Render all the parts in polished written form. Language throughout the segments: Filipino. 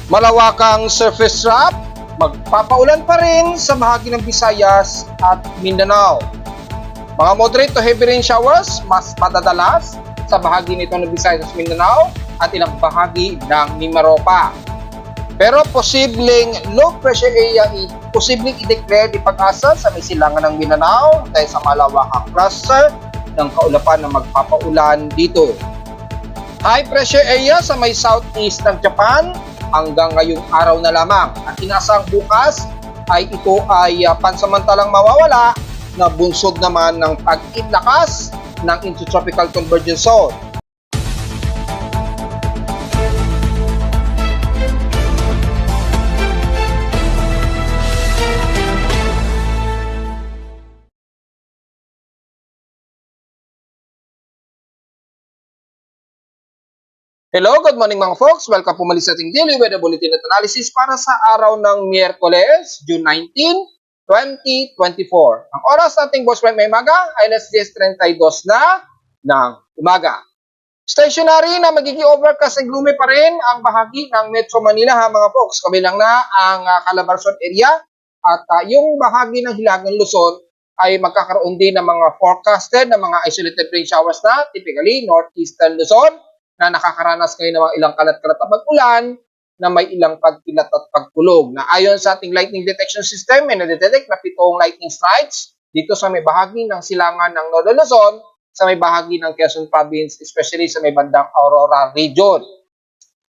Malawakang surface trough, magpapaulan pa rin sa bahagi ng Visayas at Mindanao. Mga moderate to heavy rain showers, mas madadalas sa bahagi nito ng Visayas at Mindanao at ilang bahagi ng Mimaropa. Pero posibleng low pressure area posibleng i-declare di pag-asa sa may silangan ng Mindanao dahil sa malawakang cluster ng kaulapan na magpapaulan dito. High pressure area sa may southeast ng Japan hanggang ngayong araw na lamang at inaasang bukas ay ito ay pansamantalang mawawala na bunsod naman ng pag-lakas ng intertropical convergence zone. Hello, good morning mga folks. Welcome po muli sa ating daily weather bulletin at analysis para sa araw ng Miyerkules, June 19, 2024. Ang oras nating Boss Prime may maga ay alas 10:32 na ng umaga. Stationary na magiging overcast and gloomy pa rin ang bahagi ng Metro Manila ha mga folks. Kabilang na ang Calabarzon area at yung bahagi ng Hilagang Luzon ay magkakaroon din ng mga forecasted na mga isolated rain showers na typically northeastern Luzon na nakakaranas ngayon ng mga ilang kalat-kalat na pag-ulan na may ilang pagkilat at pagkulog. Na ayon sa ating lightning detection system, may na-detect na 7 lightning strikes dito sa may bahagi ng silangan ng Northern Luzon, sa may bahagi ng Quezon Province, especially sa may bandang Aurora region.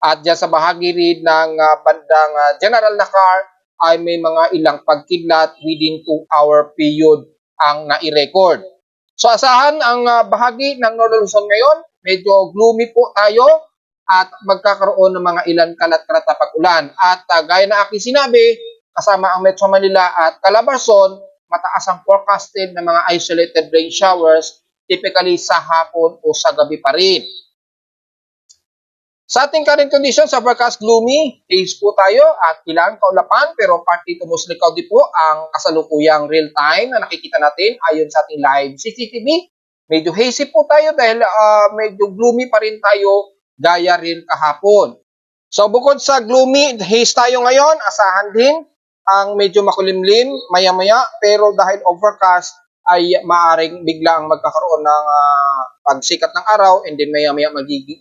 At dyan sa bahagi rin ng bandang General Nakar ay may mga ilang pagkidlat within 2-hour period ang nai-record. So asahan ang bahagi ng Northern Luzon ngayon, medyo gloomy po tayo at magkakaroon ng mga ilan kalat-kalat na pag-ulan. At gaya na aking sinabi, kasama ang Metro Manila at Calabarzon, mataas ang forecasted na mga isolated rain showers, typically sa hapon o sa gabi pa rin. Sa ating current conditions, sa forecast gloomy, haze po tayo at ilang kaulapan, pero partly to mostly cloudy po ang kasalukuyang real time na nakikita natin ayon sa ating live CCTV. Medyo hazy po tayo dahil medyo gloomy pa rin tayo gaya rin kahapon. So bukod sa gloomy, haze tayo ngayon, asahan din ang medyo makulimlim maya-maya pero dahil overcast ay maaring biglang magkakaroon ng pagsikat ng araw and then maya-maya magiging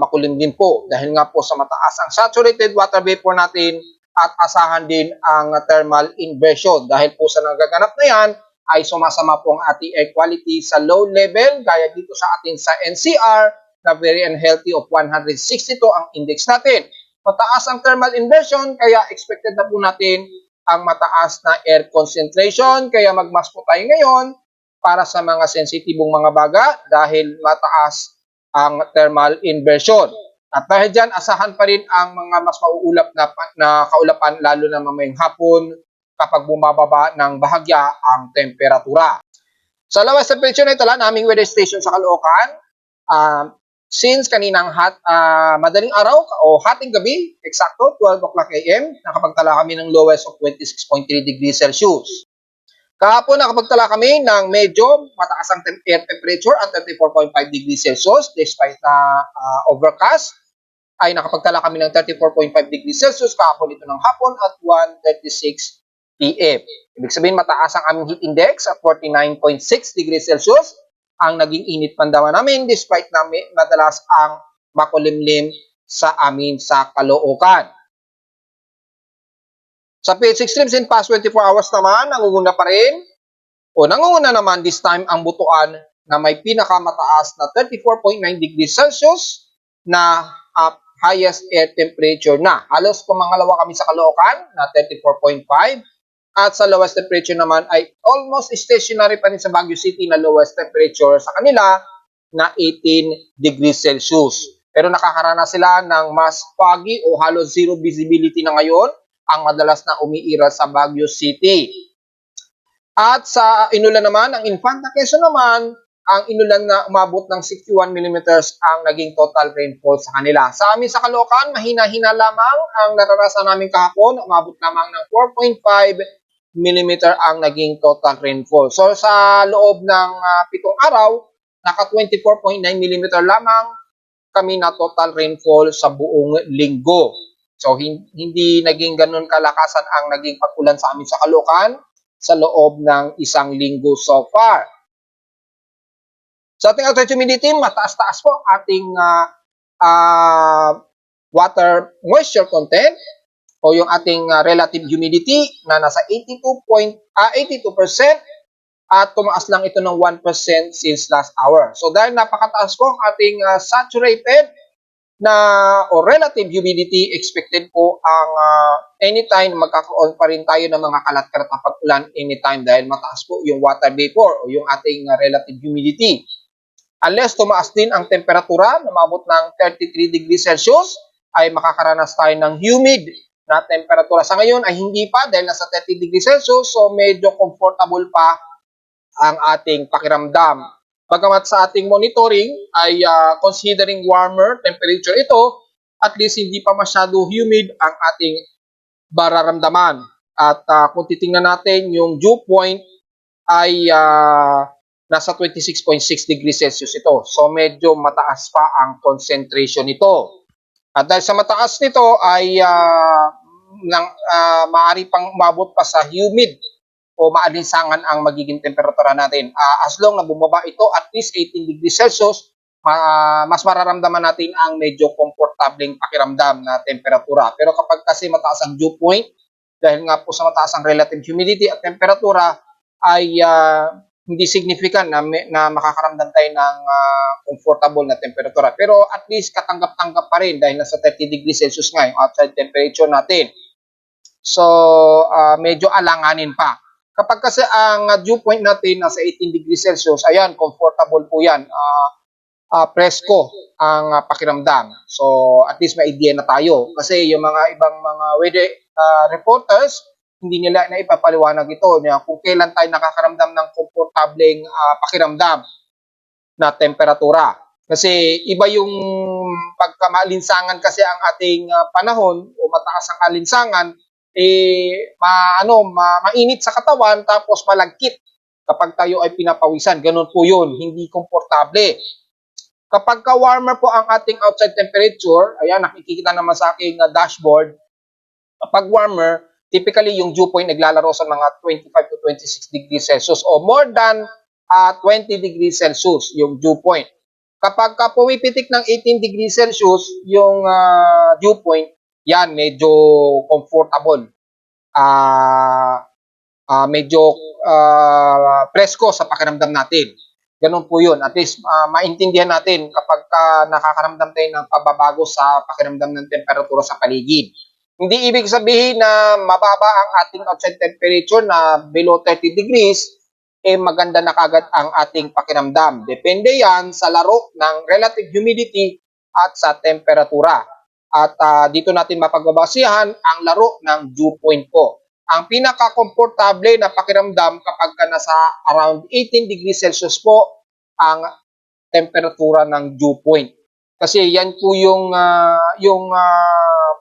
makulim din po dahil nga po sa mataas ang saturated water vapor natin at asahan din ang thermal inversion dahil po sa nagaganap na yan ay sumasama po ang ating air quality sa low level gaya dito sa atin sa NCR na very unhealthy of 162 ang index natin. Mataas ang thermal inversion kaya expected na po natin ang mataas na air concentration kaya magmask po tayo ngayon para sa mga sensitibong mga baga dahil mataas ang thermal inversion. At dahil dyan, asahan pa rin ang mga mas mauulap na kaulapan lalo na mamayang hapon kapag bumababa ng bahagya ang temperatura. Sa lowest temperature na ito lang, naming weather station sa Caloocan, since kaninang madaling araw o hating gabi, eksakto 12 o'clock AM, nakapagtala kami ng lowest of 26.3 degrees Celsius. Kahapon nakapagtala kami ng medyo mataas ang air temperature at 34.5 degrees Celsius despite na overcast ay nakapagtala kami ng 34.5 degrees Celsius kahapon ito ng hapon at 1:36 PM. Ibig sabihin mataas ang aming heat index at 49.6 degrees Celsius ang naging init pandaman namin despite na madalas ang makulimlim sa amin sa Caloocan. Sa PH Extremes in past 24 hours naman, nangunguna naman this time ang Butuan na may pinakamataas na 34.9 degrees Celsius na highest air temperature na. Halos pumangalawa kami sa Caloocan na 34.5 at sa lowest temperature naman ay almost stationary pa rin sa Baguio City na lowest temperature sa kanila na 18 degrees Celsius. Pero nakakaranas sila ng mas foggy o halos zero visibility na ngayon ang madalas na umiiral sa Baguio City. At sa inulan naman, ang Infanta Quezon naman, ang inulan na umabot ng 61 mm ang naging total rainfall sa kanila. Sa amin sa Caloocan, mahina-hina lamang ang naranasan namin kahapon, umabot lamang ng 4.5 mm ang naging total rainfall. So sa loob ng 7 araw, naka 24.9 mm lamang kami na total rainfall sa buong linggo. So, hindi naging ganun kalakasan ang naging pag-ulan sa amin sa Caloocan sa loob ng isang linggo so far. Sa ating outside humidity, mataas-taas po ating water moisture content o yung ating relative humidity na nasa 82% at tumaas lang ito ng 1% since last hour. So dahil napakataas po ang ating saturated na o relative humidity, expected po ang anytime magkakaroon pa rin tayo ng mga kalat-kalat na pag-ulan anytime dahil mataas po yung water vapor o yung ating relative humidity. Unless tumaas din ang temperatura na umabot ng 33 degrees Celsius, ay makakaranas tayo ng humid na temperatura. Sa ngayon ay hindi pa dahil nasa 30 degrees Celsius, so medyo comfortable pa ang ating pakiramdam. Bagamat sa ating monitoring ay considering warmer temperature ito, at least hindi pa masyado humid ang ating mararamdaman. At kung titingnan natin yung dew point ay nasa 26.6 degrees Celsius ito. So medyo mataas pa ang concentration nito. At dahil sa mataas nito ay maaari pang umabot pa sa humid o maalinsangan ang magiging temperatura natin. As long na bumaba ito at least 18 degrees Celsius, mas mararamdaman natin ang medyo komportableng pakiramdam na temperatura. Pero kapag kasi mataas ang dew point, dahil nga po sa mataas ang relative humidity at temperatura, ay hindi significant na makakaramdam tayo ng comfortable na temperatura. Pero at least katanggap-tanggap pa rin dahil nasa 30 degrees Celsius nga yung outside temperature natin. So, medyo alanganin pa. Kapag kasi ang dew point natin nasa 18 degrees Celsius, ayan, comfortable po yan. Presko ang pakiramdam. So, at least may idea na tayo. Kasi yung mga ibang mga weather reporters, hindi nila na ipapaliwanag ito kung kailan tayo nakakaramdam ng komportableng pakiramdam na temperatura. Kasi iba yung pagkamaalinsangan kasi ang ating panahon o mataas ang alinsangan, mainit sa katawan tapos malagkit kapag tayo ay pinapawisan. Ganun po yun, hindi komportable. Kapag ka-warmer po ang ating outside temperature, ayan, nakikita naman sa aking dashboard, kapag warmer, typically yung dew point naglalaro sa mga 25 to 26 degrees Celsius o more than 20 degrees Celsius yung dew point. Kapag pumipitik ng 18 degrees Celsius yung dew point, yan, medyo comfortable. Medyo presko sa pakiramdam natin. Ganun po yun. At least maintindihan natin kapag nakakaramdam tayo ng pababago sa pakiramdam ng temperatura sa paligid. Hindi ibig sabihin na mababa ang ating outside temperature na below 30 degrees, maganda na kagad ang ating pakiramdam. Depende yan sa laro ng relative humidity at sa temperatura. At dito natin mapagbabasihan ang laro ng dew point po. Ang pinaka-komportable na pakiramdam kapag ka nasa around 18 degrees Celsius po ang temperatura ng dew point. Kasi yan po yung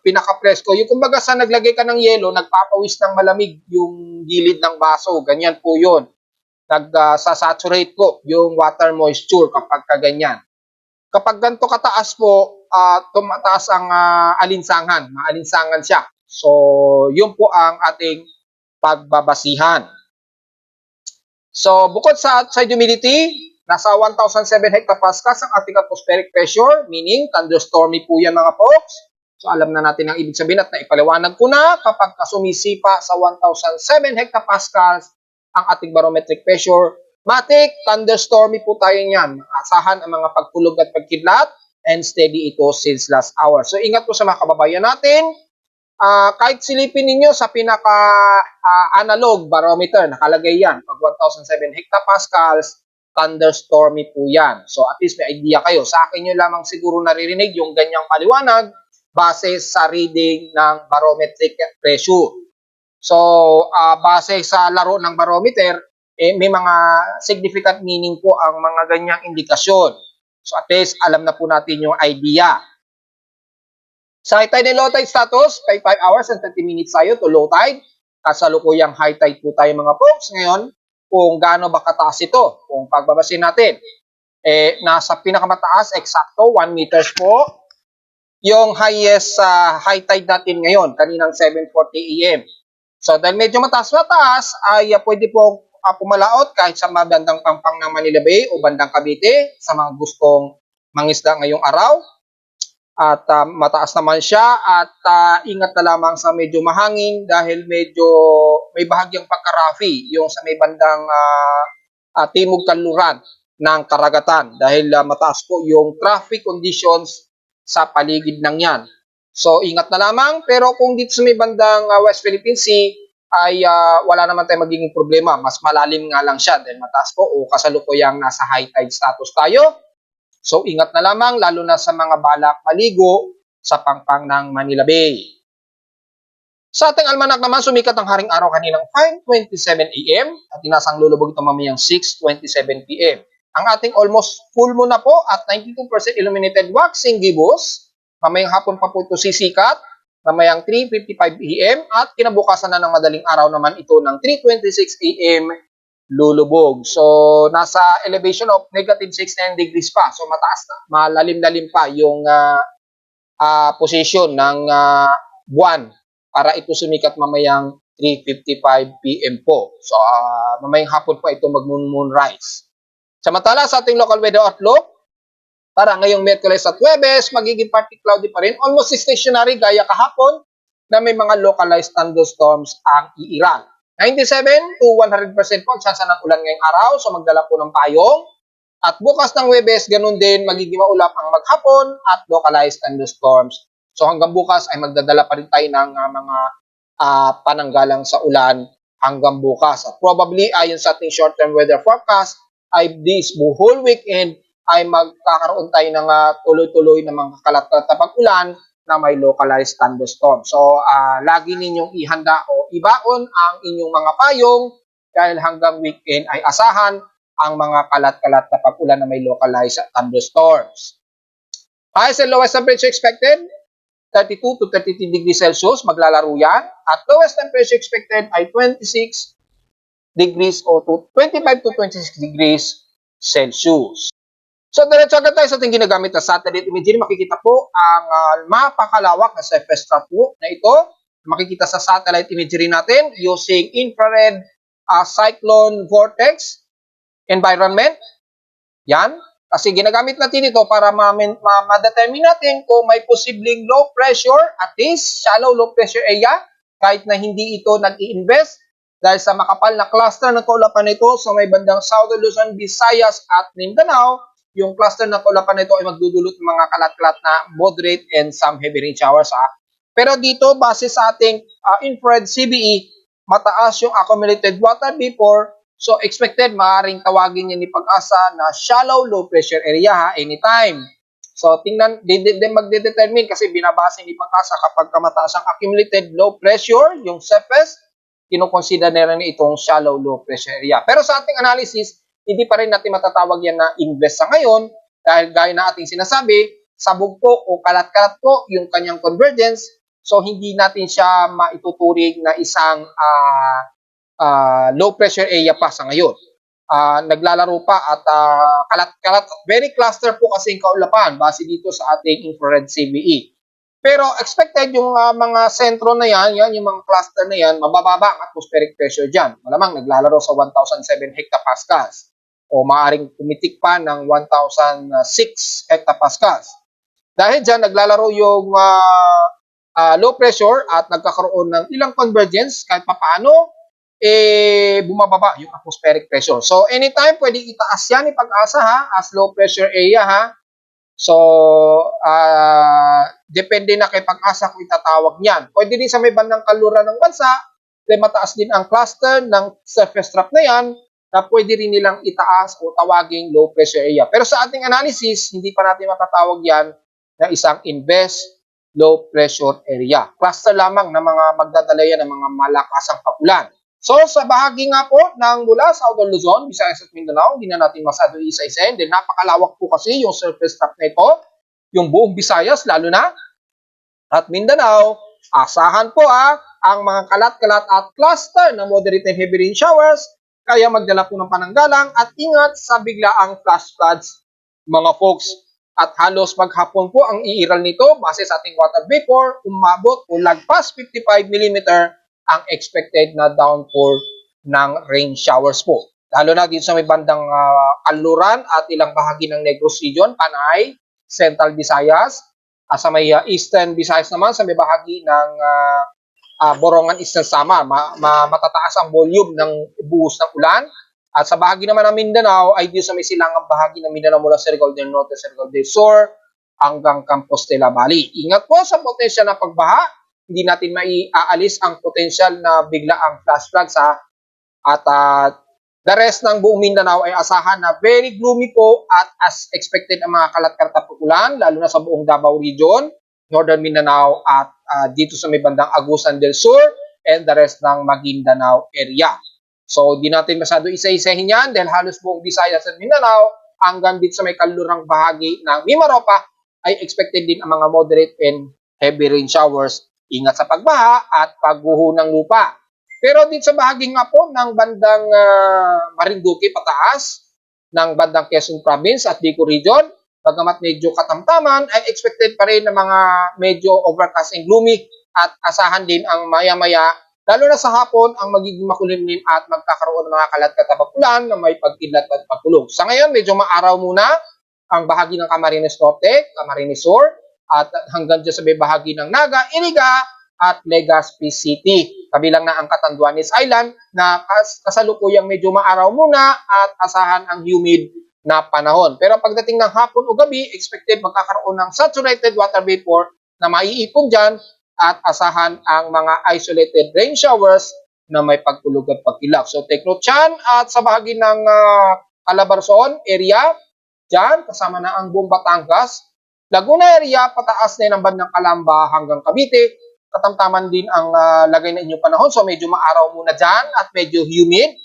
pinaka-presko. Yung kumbaga sa naglagay ka ng yelo, nagpapawis ng malamig yung gilid ng baso. Ganyan po yun. Nagsasaturate po yung water moisture kapag kaganyan. Kapag ganito kataas po, tumataas ang alinsangan. Maalinsangan siya. So, yun po ang ating pagbabasihan. So, bukod sa outside humidity, nasa 1,007 hectopascals ang ating atmospheric pressure, meaning thunderstormy po yan mga folks. So, alam na natin ang ibig sabihin at naipaliwanag ko na kapag sumisipa sa 1,007 hectopascals ang ating barometric pressure, matik, thunderstormy po tayo niyan. Asahan ang mga pagkulog at pagkidlat and steady ito since last hour. So, ingat po sa mga kababayan natin. Kahit silipin ninyo sa pinaka-analog barometer, nakalagay yan. Pag 1,007 hectopascals, thunderstormy po yan. So, at least may idea kayo. Sa akin nyo lamang siguro naririnig yung ganyang paliwanag base sa reading ng barometric pressure. So, base sa laro ng barometer, may mga significant meaning po ang mga ganyang indikasyon. So, at least alam na po natin yung idea. Sa high tide and low tide status, 5 hours and 30 minutes tayo to low tide. Kasalukuyang high tide po tayo mga folks. Ngayon, kung gaano ba kataas ito, kung pagbabasin natin, nasa pinakamataas, eksakto, 1 meters po. yung highest high tide natin ngayon, kaninang 7:40 AM. So dahil medyo mataas ay pwede po pumalaot kahit sa mga bandang Pampang ng Manila Bay o bandang Cavite sa mga gustong mangisda ngayong araw. At mataas naman siya at ingat na lamang sa medyo mahangin dahil medyo may bahagyang pagkarafi yung sa may bandang timog kanluran ng karagatan dahil mataas po yung traffic conditions sa paligid ng yan. So ingat na lamang, pero kung dito sa may bandang West Philippine Sea ay wala naman tayong magiging problema. Mas malalim nga lang siya dahil mataas po o kasalukuyang nasa high tide status tayo. So ingat na lamang lalo na sa mga balak maligo sa pangpang ng Manila Bay. Sa ating almanak naman, sumikat ang haring araw kaninang 5:27 AM at tinasang lulubog ito mamayang 6:27 PM. Ang ating almost full moon na po at 92% illuminated waxing gibbous. Mamayang hapon pa po ito sisikat, mamayang 3:55 AM at kinabukasan na ng madaling araw naman ito ng 3:26 AM lulubog. So, nasa elevation of negative 69 degrees pa. So, mataas na, malalim-lalim pa yung position ng buwan para ito sumikat mamayang 3:55 PM po. So, mamayang hapon po ito mag-moonrise. Samantala, sa ating local weather outlook, para ngayong Miyerkules at Huwebes, magiging partly cloudy pa rin. Almost stationary gaya kahapon na may mga localized thunderstorms ang iiral. 97 to 100% po chance ng ulan ngayong araw, so magdala po ng payong. At bukas ng Huwebes, ganun din, magiging maulap ang maghapon at localized thunderstorms. So hanggang bukas ay magdadala pa rin tayo ng mga pananggalang sa ulan hanggang bukas. At probably, ayon sa ating short-term weather forecast, ay this whole weekend ay magkakaroon tayo ng tuloy-tuloy na mga kalat-kalat na pag-ulan na may localized thunderstorm. So, lagi ninyong ihanda o ibaon ang inyong mga payong dahil hanggang weekend ay asahan ang mga kalat-kalat na pag-ulan na may localized thunderstorms. Highest and lowest temperature expected, 32 to 33 degrees Celsius, maglalaro yan. At lowest temperature expected ay 26 degrees o 25 to 26 degrees Celsius. So, diretso agad tayo sa ating ginagamit na satellite imagery. Makikita po ang mapakalawak na surface trap po na ito. Makikita sa satellite imagery natin using infrared cyclone vortex environment. Yan. Kasi ginagamit natin ito para ma-determine natin kung may posibleng low pressure, at least shallow low pressure area, kahit na hindi ito nag-i-invest dahil sa makapal na cluster ng kaulapan nito sa may bandang Southern Luzon, Visayas at Mindanao. Yung cluster ng kaulapan nito ay magdudulot ng mga kalat-kalat na moderate and some heavy rain showers. Pero dito, base sa ating infrared CBE, mataas yung accumulated water vapor. So, expected, maaaring tawagin niya ni Pag-asa na shallow low pressure area anytime. So, tingnan, magdedetermine kasi binabase ni Pag-asa kapag mataas ang accumulated low pressure, yung surface, kinukonsider na rin itong shallow low pressure area. Pero sa ating analysis, hindi pa rin natin matatawag yan na invest sa ngayon dahil gaya na ating sinasabi, sabog po o kalat-kalat po yung kanyang convergence. So, hindi natin siya maituturing na isang low pressure area pa sa ngayon. Naglalaro pa at kalat-kalat at very cluster po kasi yung kaulapan base dito sa ating infrared CBE. Pero expected yung mga sentro na yan, yung mga cluster na yan, mabababa ang atmospheric pressure dyan. Malamang naglalaro sa 1,007 hectopascals o maaaring tumitik pa ng 1,006 hectopascals. Dahil dyan, naglalaro yung low pressure at nagkakaroon ng ilang convergence kahit papaano, bumababa yung atmospheric pressure. So, anytime, pwede itaas yan ni Pag-asa as low pressure area So, depende na kay Pag-asa kung itatawag niyan. Pwede din sa may bandang kanluran ng bansa, dahil mataas din ang cluster ng surface trap na yan, na pwede rin nilang itaas o tawaging low pressure area. Pero sa ating analysis, hindi pa natin matatawag yan na isang invest low pressure area. Cluster lamang na mga magdadala yan ng mga malakasang pag-ulan. So, sa bahagi nga po ng mula Southern Luzon, Visayas at Mindanao, hindi na natin masado isa-isahin dahil napakalawak po kasi yung surface trap na ito, yung buong Visayas lalo na, at Mindanao, asahan po ang mga kalat-kalat at cluster ng moderate and heavy rain showers, kaya magdala po ng pananggalang at ingat sa biglaang flash floods, mga folks. at halos maghapon po ang iiral nito base sa ating water vapor, umabot o lagpas 55 mm ang expected na downpour ng rain showers po. Lalo na dito sa may bandang Kanluran at ilang bahagi ng Negros Region, Panay, Central Visayas, sa may Eastern Visayas naman sa may bahagi ng Borongan Eastern Samar, matataas ang volume ng buhos ng ulan. At sa bahagi naman ng Mindanao ay dito sa may silangang bahagi ng Mindanao mula Surigao del Norte, Surigao del Sur hanggang Compostela Valley. Ingat po sa potensyal na pagbaha. Hindi natin maiaalis ang potensyal na bigla ang flash floods at the rest ng buong Mindanao ay asahan na very gloomy po at as expected ang mga kalat-kalat ulan, lalo na sa buong Davao Region, Northern Mindanao at dito sa may bandang Agusan del Sur and the rest ng Maguindanao area. So, di natin masyado isa-isahin yan dahil halos buong Visayas at Mindanao hanggang dito sa may kalurang bahagi ng Mimaropa ay expected din ang mga moderate and heavy rain showers. Ingat sa pagbaha at pagguho ng lupa. Pero dito sa bahagi nga po ng bandang Marinduque pataas, ng bandang Quezon Province at Bicol Region, bagamat medyo katamtaman, ay expected pa rin ng mga medyo overcast and gloomy at asahan din ang maya-maya, lalo na sa hapon, ang magiging makulimlim at magkakaroon ng mga kalat-katabang ulan na may pagkidlat at pagkulog. Sa ngayon, medyo maaraw muna ang bahagi ng Camarines Norte, Camarines Sur, at hanggang dyan sa may bahagi ng Naga, Iriga, at Legazpi City. Kabilang na ang Catanduanes Island na kasalukuyang medyo maaraw muna at asahan ang humid na panahon. Pero pagdating ng hapon o gabi, expected magkakaroon ng saturated water vapor na maiipon dyan at asahan ang mga isolated rain showers na may pagkulog at pagkilap. So take note dyan at sa bahagi ng Calabarzon area, dyan kasama na ang buong Batangas, Laguna area, pataas na ng bandang Calamba hanggang Cavite, katamtaman din ang lagay na inyong panahon. So medyo maaraw muna dyan at medyo humid.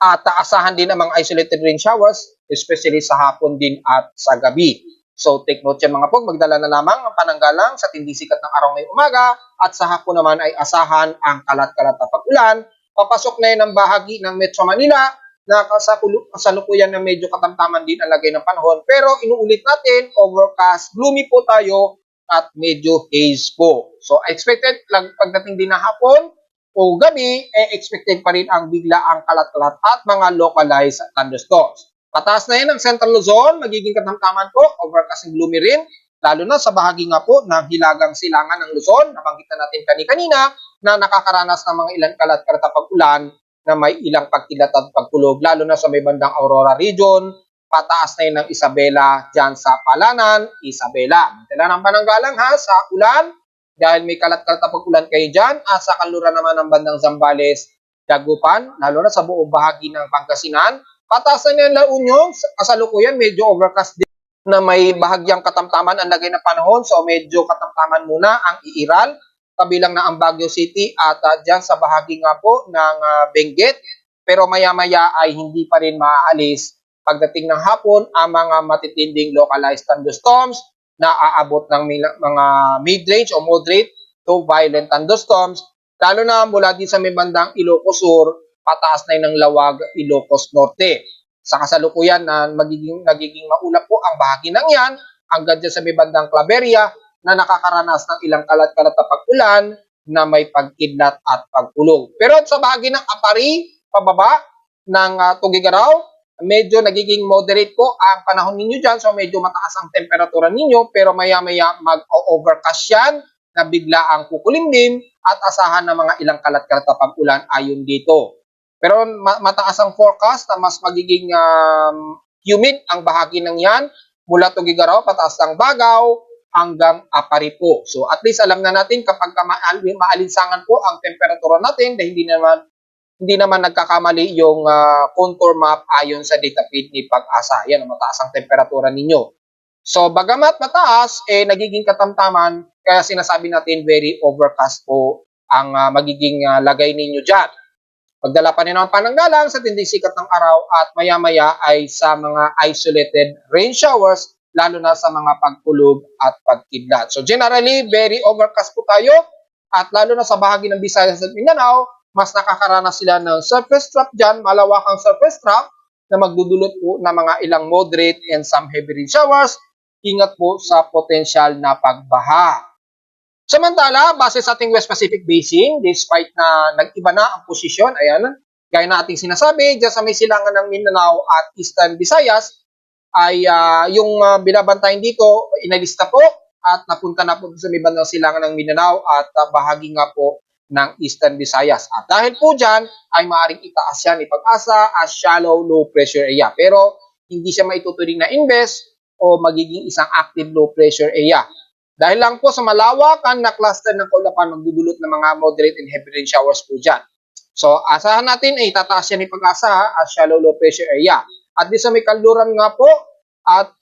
At asahan din ang mga isolated rain showers, especially sa hapon din at sa gabi. So take note yan mga pog, magdala na lamang ang pananggalang sa tindi sikat ng araw ngayong umaga at sa hapon naman ay asahan ang kalat-kalat na pag-ulan. Papasok na yun ang bahagi ng Metro Manila na kasalukuyan na medyo katamtaman din ang lagay ng panahon. Pero inuulit natin, overcast, gloomy po tayo at medyo haze po. So expected pagdating din na hapon o gabi, expected pa rin ang bigla ang kalat-kalat at mga localized thunderstorms. Pataas na yan ang Central Luzon, magiging katamtaman po, overcast and gloomy rin, lalo na sa bahagi nga po ng hilagang silangan ng Luzon, nabanggit na natin kanina na nakakaranas ng mga ilang kalat-kalat na pag-ulan na may ilang pagkilat at pagkulog, lalo na sa may bandang Aurora Region, pataas na yun ng Isabela dyan sa Palanan, Isabela. Dala ng pananggalang ha sa ulan, dahil may kalat-kalat na pag-ulan kayo dyan, at sa kanluran naman ng bandang Zambales, Dagupan, lalo na sa buong bahagi ng Pangasinan, pataas na yung La Union, kasalukuyan medyo overcast din na may bahagyang katamtaman ang lagay na panahon, so medyo katamtaman muna ang iiral, kabilang na ang Baguio City at dyan sa bahagi nga po ng Benguet, pero maya-maya ay hindi pa rin maaalis pagdating ng hapon ang mga matitinding localized thunderstorms na aabot ng mga mid-range o moderate to violent thunderstorms, lalo na mula din sa may bandang Ilocos Sur, pataas na ng Lawag, Ilocos Norte. Sa kasalukuyan na nagiging maulap po ang bahagi ng yan hanggang dyan sa may bandang Claveria na nakakaranas ng ilang kalat-kalat na pag-ulan na may pagkidlat at pagkulog. Pero sa bahagi ng Apari, pababa ng Tugigaraw, medyo nagiging moderate po ang panahon ninyo dyan. So medyo mataas ang temperatura ninyo pero maya-maya mag-overcast yan na bigla ang kukulimlim at asahan ng mga ilang kalat-kalat na pag-ulan ayon dito. Pero mataas ang forecast na mas magiging humid ang bahagi ng yan mula Tugigaraw, pataas ng Bagao hanggang Apari po. So at least alam na natin kapag maalinsangan po ang temperatura natin dahil hindi naman nagkakamali yung contour map ayon sa data feed ni Pag-asa. Yan, mataas ang temperatura ninyo. So bagamat mataas, nagiging katamtaman, kaya sinasabi natin very overcast po ang magiging lagay ninyo dyan. Pagdala pa rin ang pananggalang sa tinding sikat ng araw at maya-maya ay sa mga isolated rain showers, lalo na sa mga pagkulog at pagkidlat. So generally, very overcast po tayo at lalo na sa bahagi ng Visayas at Mindanao, mas nakakaranas sila ng surface trap dyan, malawakang surface trap na magdudulot po ng mga ilang moderate and some heavy rain showers. Ingat po sa potensyal na pagbaha. Samantala, base sa ating West Pacific Basin, despite na nag-iba na ang posisyon, ayan, gaya na ating sinasabi, dyan sa may silangan ng Mindanao at Eastern Visayas, ay yung binabantayan dito, inalista po at napunta na po sa may bandang silangan ng Mindanao at bahagi nga po ng Eastern Visayas. At dahil po dyan, ay maaaring itaas yan ni Pag-asa as shallow low pressure area. Pero hindi siya maituturing na invest o magiging isang active low pressure area. Dahil lang po sa malawakan na cluster ng kaulapan, magdudulot ng mga moderate and heavy rain showers po dyan. So, asahan natin ay tataas yan ni Pag-asa as shallow low pressure area. At di sa may kanluran nga po, at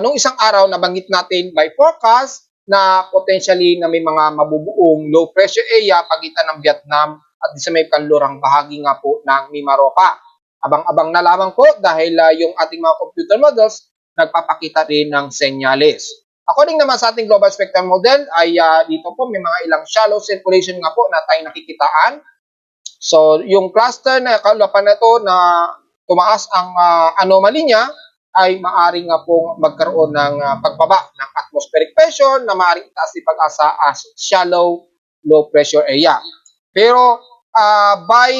nung isang araw nabanggit natin by forecast na potentially na may mga mabubuong low pressure area pagitan ng Vietnam at di sa may kanlurang bahagi nga po ng Mimaropa. Abang-abang na lamang po dahil yung ating mga computer models nagpapakita rin ng senyales. According naman sa ating global spectrum model ay dito po may mga ilang shallow circulation nga po na tayong nakikitaan. So yung cluster na kaulapan na ito na tumaas ang anomaly niya ay maaring nga pong magkaroon ng pagbaba ng atmospheric pressure na maaring itaas ni Pag-asa as shallow low pressure area. Pero by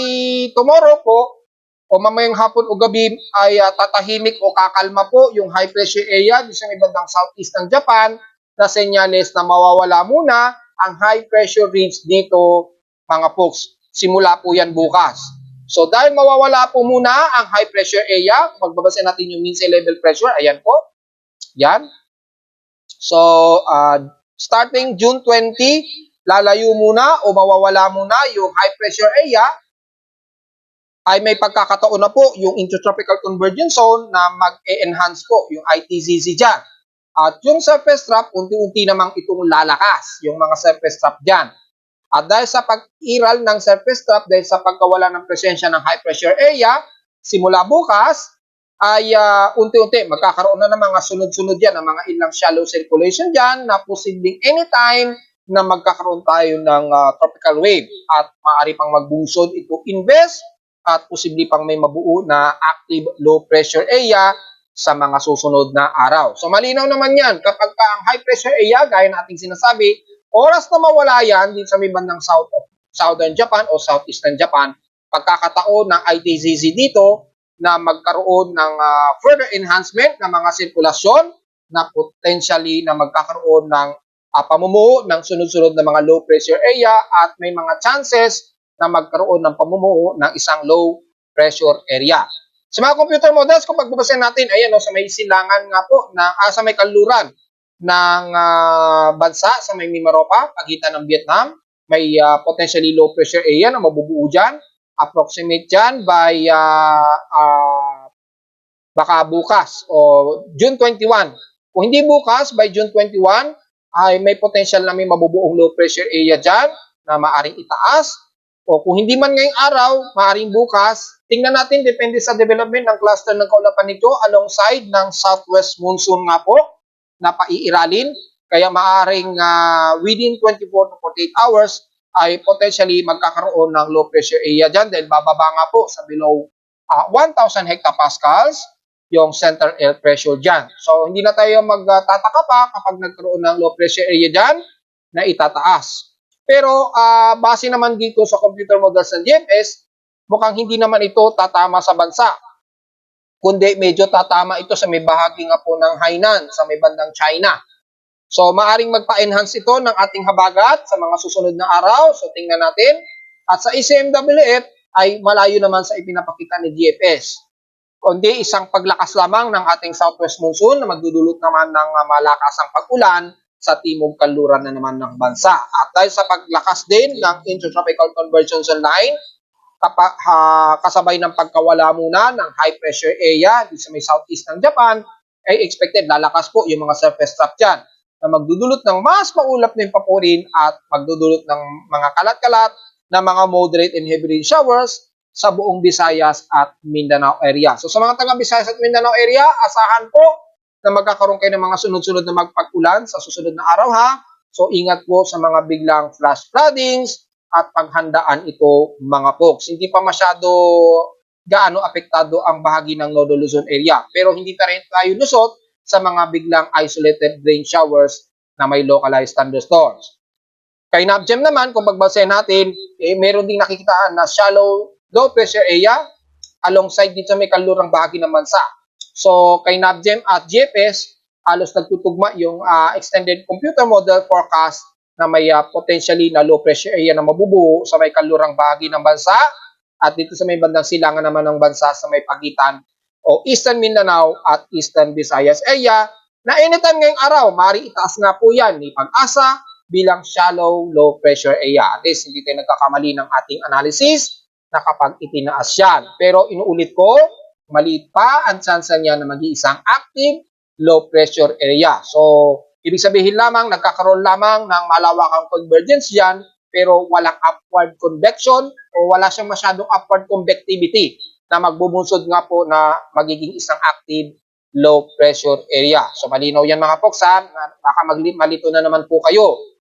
tomorrow po o mamayang hapon o gabi ay tatahimik o kakalma po yung high pressure area dito sa ibandang southeast ng Japan na senyales na mawawala muna ang high pressure ridge dito mga folks. Simula po yan bukas. So dahil mawawala po muna ang high pressure area, pagbabasa natin yung mean sea level pressure, ayan po. Yan. So starting June 20, lalayo muna o mawawala muna yung high pressure area. Ay may pagkakataon na po yung intertropical convergence zone na mag-enhance po yung ITZZ dyan. At yung surface trough, unti-unti namang itong lalakas, yung mga surface trough dyan. At dahil sa pag-iral ng surface trough, dahil sa pagkawala ng presensya ng high pressure area, simula bukas, ay unti-unti magkakaroon na ng mga sunod-sunod yan, ng mga ilang shallow circulation dyan, na posibleng anytime na magkakaroon tayo ng tropical wave. At maaari pang magbungsod ito invest at posibleng pang may mabuo na active low pressure area sa mga susunod na araw. So malinaw naman yan, kapag ang high pressure area, gaya na ating sinasabi, oras na mawala yan din sa may bandang southern Japan o southeastern Japan, pagkakataon ng ITZZ dito na magkaroon ng further enhancement ng mga sirkulasyon na potentially na magkakaroon ng pamumuo ng sunod-sunod na mga low pressure area at may mga chances na magkaroon ng pamumuo ng isang low pressure area. Sa mga computer models, kung pagbabasa natin, ayan sa may silangan nga po, sa may kanluran ng bansa sa may Mimaropa, pagitan ng Vietnam, may potentially low pressure area na mabubuo dyan. Approximate dyan by baka bukas o June 21. Kung hindi bukas, by June 21, ay may potential na may mabubuong low pressure area dyan na maaring itaas. O kung hindi man ngayong araw, maaring bukas, tingnan natin, depende sa development ng cluster ng kaulapan nito alongside ng southwest monsoon nga po na paiiralin. Kaya maaring within 24 to 48 hours ay potentially magkakaroon ng low pressure area dyan dahil bababa nga po sa below 1,000 hectopascals yung center air pressure dyan. So hindi na tayo magtataka pa kapag nagkaroon ng low pressure area dyan na itataas. Pero base naman dito sa computer models ng GMS, mukhang hindi naman ito tatama sa bansa. Kundi medyo tatama ito sa may bahagi nga po ng Hainan, sa may bandang China. So maaring magpa-enhance ito ng ating habagat sa mga susunod na araw. So tingnan natin. At sa ECMWF ay malayo naman sa ipinapakita ni GFS. Kundi isang paglakas lamang ng ating southwest monsoon na magdudulot naman ng malakasang pag-ulan sa timog kanluran na naman ng bansa. At dahil sa paglakas din ng intertropical convergence line, kasabay ng pagkawala muna ng high pressure area sa may southeast ng Japan, ay expected lalakas po yung mga surface trough dyan na magdudulot ng mas maulap na yung papurin at magdudulot ng mga kalat-kalat na mga moderate and heavy rain showers sa buong Visayas at Mindanao area. So sa mga taga Visayas at Mindanao area, asahan po na magkakaroon kayo ng mga sunod-sunod na magpag-ulan sa susunod na araw ha. So ingat po sa mga biglang flash floodings at paghandaan ito mga folks. Hindi pa masyado gaano apektado ang bahagi ng Nodo Luzon area. Pero hindi pa rin tayo lusot sa mga biglang isolated rain showers na may localized thunderstorms. Kay NAPGEM naman, kung pagbasehin natin, meron ding nakikitaan na shallow low pressure area alongside dito sa may kalurang bahagi ng bansa. So, kay NAPGEM at GFS, halos nagtutugma yung extended computer model forecast na may potentially na low pressure area na mabubuo sa may kalurang bahagi ng bansa at dito sa may bandang silangan naman ng bansa sa may pagitan o Eastern Mindanao at Eastern Visayas area na anytime ngayong araw, maaari itaas nga po yan ni Pag-asa bilang shallow low pressure area. At least hindi tayo nagkakamali ng ating analysis na kapag itinaas yan. Pero inuulit ko, maliit pa ang chance niya na mag-iisang active low pressure area. So, ibig sabihin lamang, nagkakaroon lamang ng malawakang convergence yan, pero walang upward convection o wala siyang masyadong upward convectivity na magbubunsod nga po na magiging isang active low pressure area. So, malinaw yan mga folks ha. Baka malito na naman po kayo.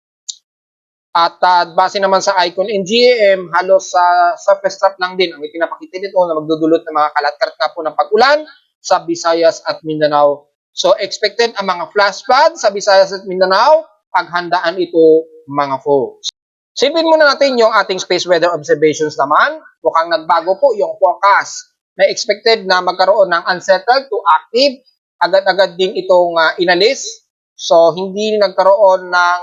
At base naman sa Icon NGAM, halos sa surface trap lang din ang ipinapakita nito na magdudulot ng mga kalat-kalat nga po ng pag-ulan sa Visayas at Mindanao. So, expected ang mga flash flood sa Visayas at Mindanao, paghandaan ito mga folks. Sipin muna natin yung ating space weather observations naman. Mukhang nagbago po yung forecast na expected na magkaroon ng unsettled to active. Agad-agad din itong inalis. So, hindi nagkaroon ng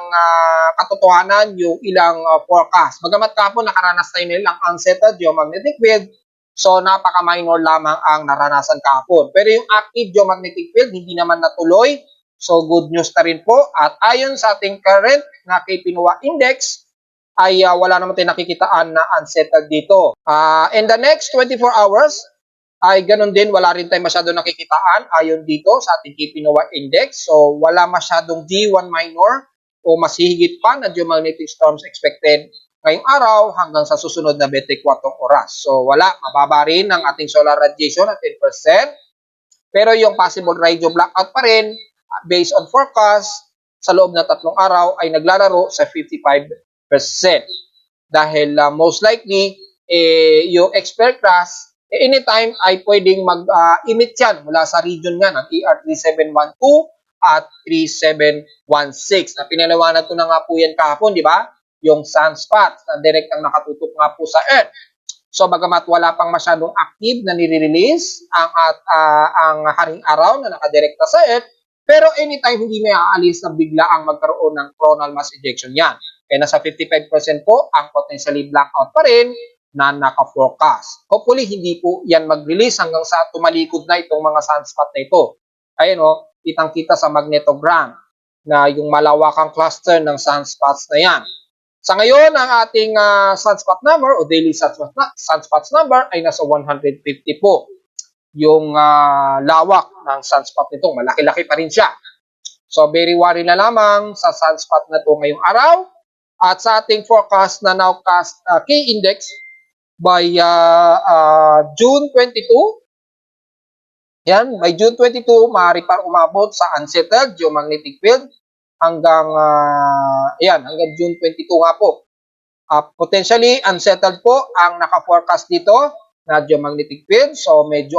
katotohanan yung ilang forecast. Bagamat kapon nakaranas tayo nilang unsettled geomagnetic field, so napaka-minor lamang ang naranasan kahapon. Pero yung active geomagnetic field, hindi naman natuloy. So, good news na rin po. At ayon sa ating current na KP-NOAA index, ay wala naman tayong nakikitaan na unsettled dito. In the next 24 hours, ay ganun din, wala rin tayong masyadong nakikitaan ayon dito sa ating KP-NOAA index. So, wala masyadong D1 minor o mas higit pa na geomagnetic storms expected ngayong araw hanggang sa susunod na 24 oras. So, wala, mababa rin ang ating solar radiation at 10%. Pero yung possible radio blackout pa rin, based on forecast, sa loob ng 3 araw ay naglalaro sa 55%. Dahil most likely, yung expert class, anytime ay pwedeng mag-emit yan mula sa region nga ng ER3712 at 3716. Na pinaliwanag ko na nga po yan kahapon, di ba? Yung sunspots na direct ang nakatutok nga po sa Earth. So, bagamat wala pang masyadong active na nire-release ang haring araw na nakadirekta sa Earth, pero anytime hindi may aalis na bigla ang magkaroon ng coronal mass ejection yan. Kaya nasa 55% po ang potentially blackout pa rin na naka-forecast. Hopefully, hindi po yan mag-release hanggang sa tumalikod na itong mga sunspot na ito. Ayun o, kitang-kita sa magnetogram na yung malawakang cluster ng sunspots na yan. Sa ngayon, ang ating sunspot number o daily sunspots number ay nasa 150 po. Yung lawak ng sunspot nito, malaki-laki pa rin siya. So, very worry na lamang sa sunspot na ito ngayong araw. At sa ating forecast na nowcast K-index by June 22, yan, by June 22, maaari pa umabot sa unsettled geomagnetic field hanggang hanggang June 22 nga po. Potentially unsettled po ang naka-forecast dito na geomagnetic field. So medyo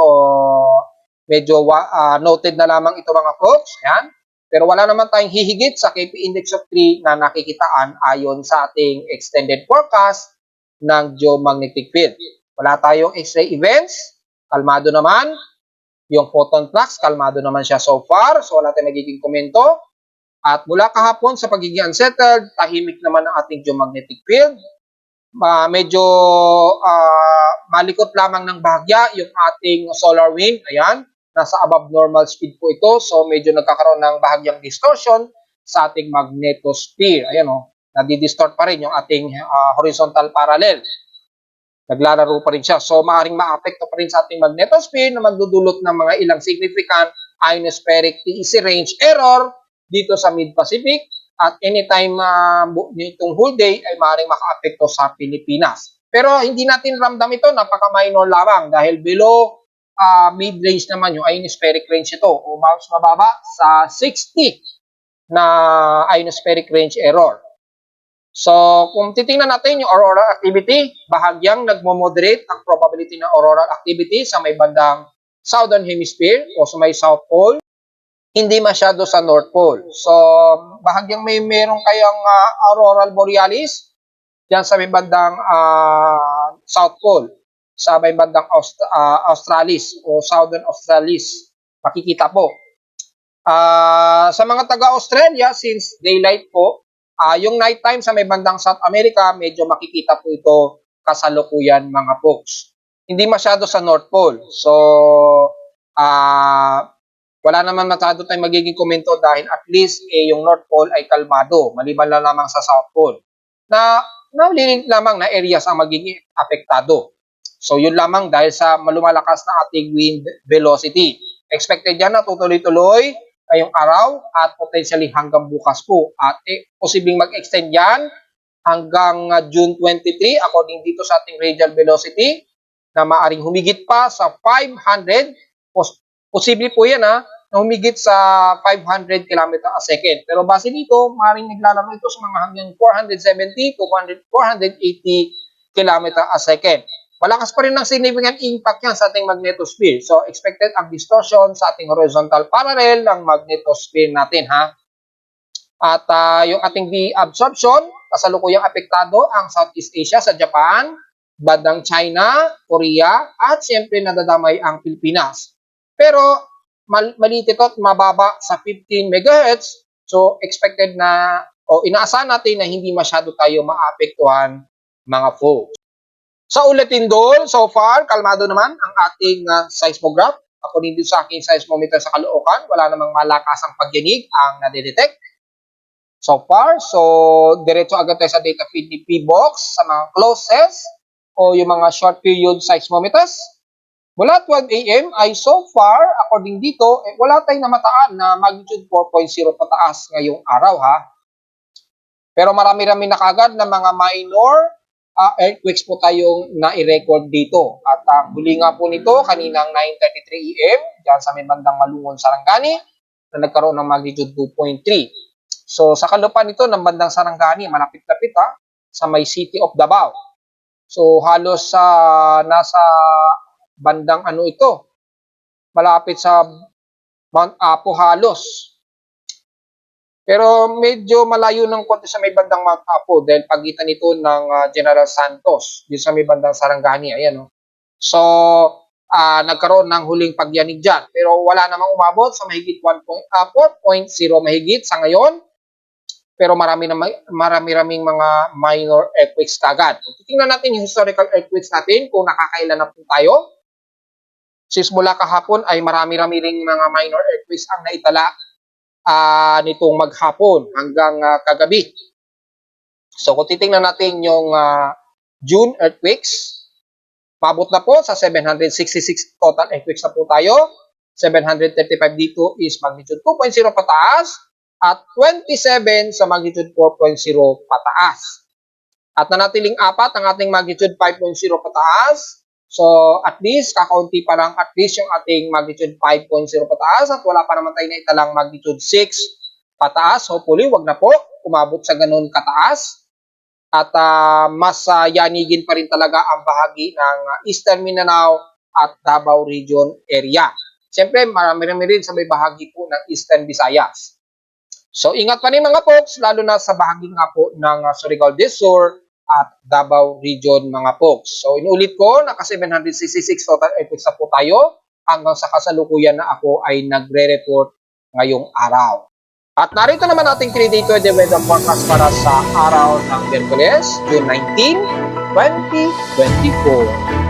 noted na lamang ito mga folks. Yan. Pero wala naman tayong hihigit sa KP Index of 3 na nakikitaan ayon sa ating extended forecast ng geomagnetic field. Wala tayong X-ray events. Kalmado naman. Yung photon flux, kalmado naman siya so far. So wala tayong nagiging komento. At mula kahapon sa pagiging unsettled, tahimik naman ang ating geomagnetic field. Medyo malikot lamang ng bahagya yung ating solar wind. Ayan, nasa above normal speed po ito. So medyo nagkakaroon ng bahagyang distortion sa ating magnetosphere. Ayan o, nadidistort pa rin yung ating horizontal parallel. Naglalaro pa rin siya. So maaaring maapekto pa rin sa ating magnetosphere na magdudulot ng mga ilang significant ionospheric TEC range error dito sa Mid-Pacific at anytime itong whole day ay maaaring maka-apekto sa Pilipinas. Pero hindi natin ramdam ito, napaka-minor lamang dahil below mid-range naman yung ionospheric range ito o mas mababa sa 60 na ionospheric range error. So, kung titingnan natin yung auroral activity, bahagyang nagmo-moderate ang probability ng auroral activity sa may bandang southern hemisphere o sa may south pole, hindi masyado sa north pole. So, bahagyang meron kayong auroral borealis diyan sa may bandang south pole, sa may bandang Australis o southern Australis. Makikita po. Sa mga taga-Australia, since daylight po, yung nighttime sa may bandang South America, medyo makikita po ito kasalukuyan mga folks. Hindi masyado sa North Pole. So, wala naman masyado tayong magiging komento dahil at least yung North Pole ay kalmado, maliban lang lamang sa South Pole. Na nalilit lamang na areas ang magiging apektado. So, yun lamang dahil sa malumalakas na ating wind velocity. Expected yan na tutuloy-tuloy ngayong araw at potentially hanggang bukas po. At posibleng mag-extend yan hanggang June 23 according dito sa ating radial velocity na maaring humigit pa sa 500. Posible po yan na humigit sa 500 km a second. Pero base dito, maaring naglalaro ito sa mga hanggang 470 to 480 km a second. Malakas pa rin ng significant impact yan sa ating magnetosphere. So, expected ang distortion sa ating horizontal parallel ng magnetosphere natin, ha? At yung ating absorption, kasalukuyang apektado ang Southeast Asia sa Japan, bandang China, Korea, at siyempre nadadamay ang Pilipinas. Pero, maliit ito at mababa sa 15 MHz. So, expected na, o inaasahan natin na hindi masyado tayo maapektuhan mga folks. Sa ulitin doon, so far, kalmado naman ang ating seismograph. According din sa aking seismometer sa Caloocan, wala namang malakasang pagyanig ang nadidetect. So far, so diretso agad tayo sa data feed ni PBox sa mga closest o yung mga short period seismometers. Mula 12 AM ay so far, according dito, wala tayong namataan na magnitude 4.0 pataas ngayong araw, ha. Pero marami-rami na kagad na mga minor earthquakes po tayong na-record dito. At huli nga po nito, kaninang 9:33 AM, dyan sa may bandang Malungon, Sarangani, na nagkaroon ng magnitude 2.3. So, sa kalupan nito ng bandang Sarangani, malapit-lapit sa may City of Davao. So, halos nasa bandang ito, malapit sa Mount Apo halos. Pero medyo malayo ng konti sa may bandang Mount Apo dahil pagitan nito ng General Santos, dito sa may bandang Sarangani. Ayan, no? So, nagkaroon ng huling pagyanig dyan. Pero wala namang umabot sa mahigit 4.0 mahigit sa ngayon. Pero marami-raming mga minor earthquakes kagad. Tingnan natin yung historical earthquakes natin kung nakakailan na po tayo. Since mula kahapon ay marami-rami ring mga minor earthquakes ang naitala nitong maghapon hanggang kagabi. So kung titingnan natin yung June earthquakes, pabot na po sa 766 total earthquakes na po tayo. 735 dito is magnitude 2.0 pataas at 27 sa magnitude 4.0 pataas. At nanatiling 4 ang ating magnitude 5.0 pataas. So, at least, kakaunti pa lang at least yung ating magnitude 5.0 pataas at wala pa naman tayo na italang magnitude 6 pataas. Hopefully, wag na po umabot sa ganun kataas. At mas yanigin pa rin talaga ang bahagi ng Eastern Mindanao at Davao Region area. Siyempre, marami-rami rin sa may bahagi po ng Eastern Visayas. So, ingat pa rin mga folks, lalo na sa bahagi nga po ng Surigao del Sur at Davao Region mga folks. So, inulit ko, naka 766 total earthquakes na po tayo hanggang sa kasalukuyan na ako ay nagre-report ngayong araw. At narito naman ating 3-day 20 weather forecast para sa araw ng Miyerkules, June 19, 2024.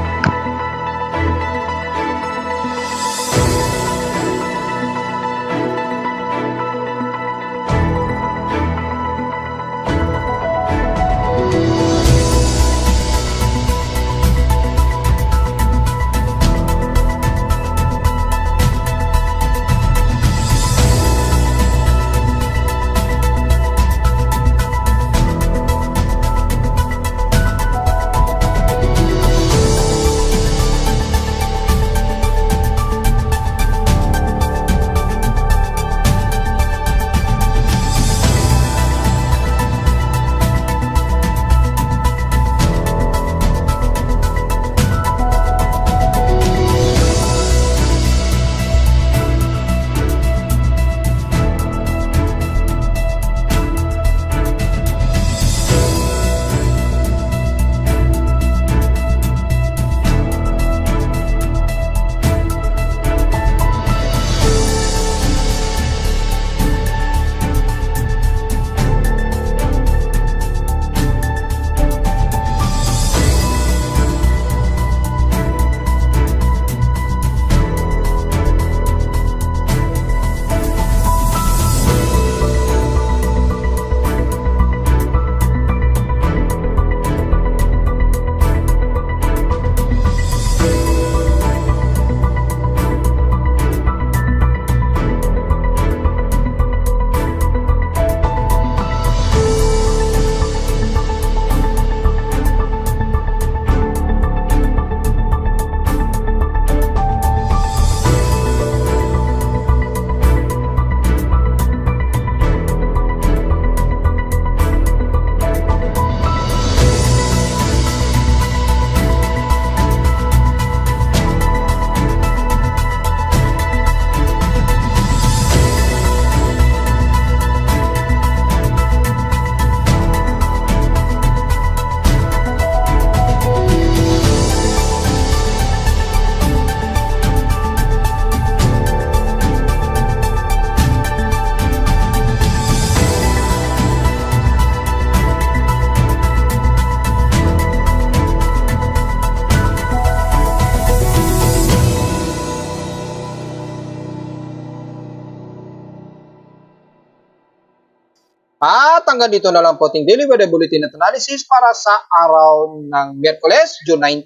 hanggang dito na lang po ating Daily Weather Bulletin at Analysis para sa araw ng Miyerkules, June 19,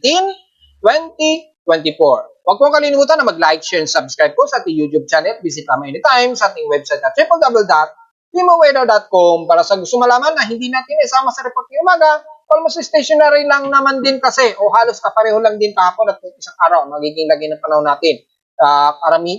2024. Huwag po kalimutan na mag-like, share, and subscribe po sa ating YouTube channel. Visit naman anytime sa ating website at www.timoweather.com para sa gusto malaman na hindi natin isama sa report ng umaga. Almost stationary lang naman din kasi o halos kapareho lang din kahapon at isang araw magiging lagi ng panahon natin.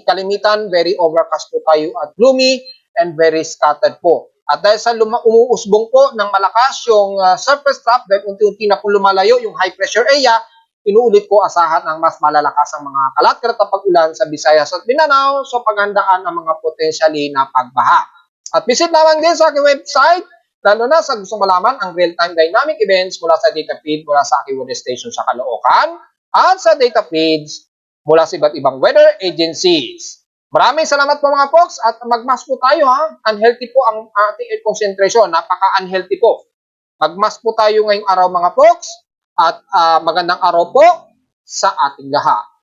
Kalimitan, very overcast po tayo at gloomy and very scattered po. At dahil sa umuusbong po ng malakas yung surface trough, dahil unti-unti na po lumalayo yung high pressure area, inuulit ko asahan ng mas malalakas ang mga kalat-kalat na pag-ulan sa Visayas at Mindanao so paghandaan ang mga potensyali na pagbaha. At visit naman din sa aking website, lalo na sa gusto malaman ang real-time dynamic events mula sa data feed mula sa aking weather station sa Caloocan at sa data feeds mula sa iba't ibang weather agencies. Maraming salamat po mga folks at magmask po tayo ha. Unhealthy po ang ating air concentration. Napaka-unhealthy po. Magmask po tayo ngayong araw mga folks at magandang araw po sa ating lahat.